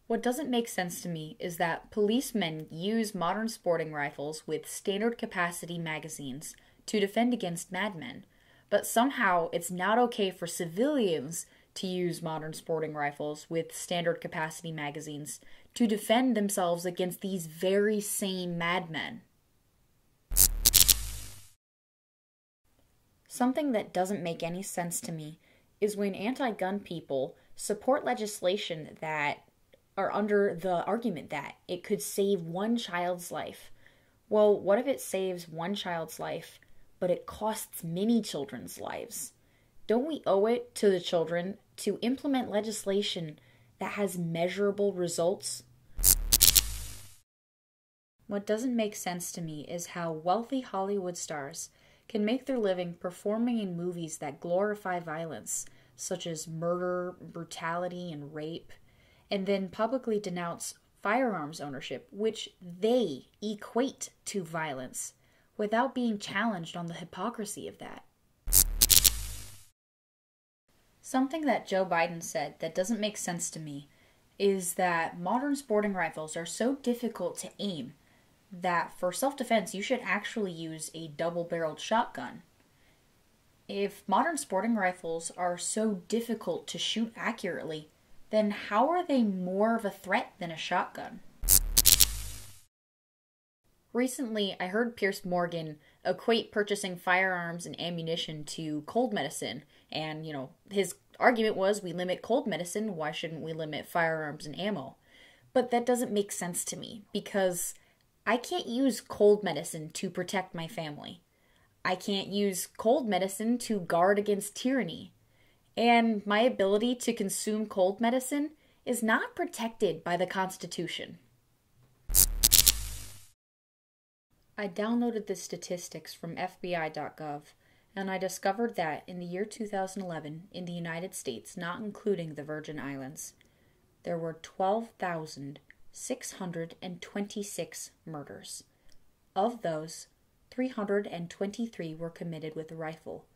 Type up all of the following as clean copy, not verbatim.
What doesn't make sense to me is that policemen use modern sporting rifles with standard capacity magazines to defend against madmen, but somehow it's not okay for civilians to use modern sporting rifles with standard capacity magazines to defend themselves against these very same madmen. Something that doesn't make any sense to me is when anti-gun people support legislation that are under the argument that it could save one child's life. Well, what if it saves one child's life, but it costs many children's lives? Don't we owe it to the children to implement legislation that has measurable results? What doesn't make sense to me is how wealthy Hollywood stars can make their living performing in movies that glorify violence, such as murder, brutality, and rape, and then publicly denounce firearms ownership, which they equate to violence, without being challenged on the hypocrisy of that. Something that Joe Biden said that doesn't make sense to me is that modern sporting rifles are so difficult to aim that for self-defense you should actually use a double-barreled shotgun. If modern sporting rifles are so difficult to shoot accurately, then how are they more of a threat than a shotgun? Recently, I heard Piers Morgan equate purchasing firearms and ammunition to cold medicine, and, his argument was, we limit cold medicine, why shouldn't we limit firearms and ammo? But that doesn't make sense to me, because I can't use cold medicine to protect my family. I can't use cold medicine to guard against tyranny. And my ability to consume cold medicine is not protected by the Constitution. I downloaded the statistics from FBI.gov, and I discovered that in the year 2011, in the United States, not including the Virgin Islands, there were 12,626 murders. Of those, 323 were committed with a rifle,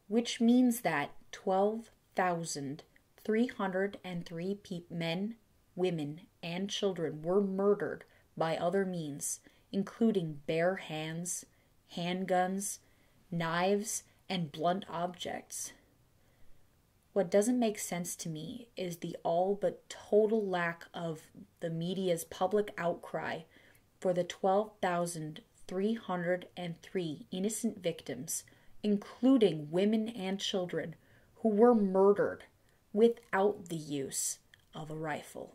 which means that 12,303 men, women, and children were murdered by other means, including bare hands, handguns, knives, and blunt objects. What doesn't make sense to me is the all but total lack of the media's public outcry for the 12,303 innocent victims, including women and children, who were murdered without the use of a rifle.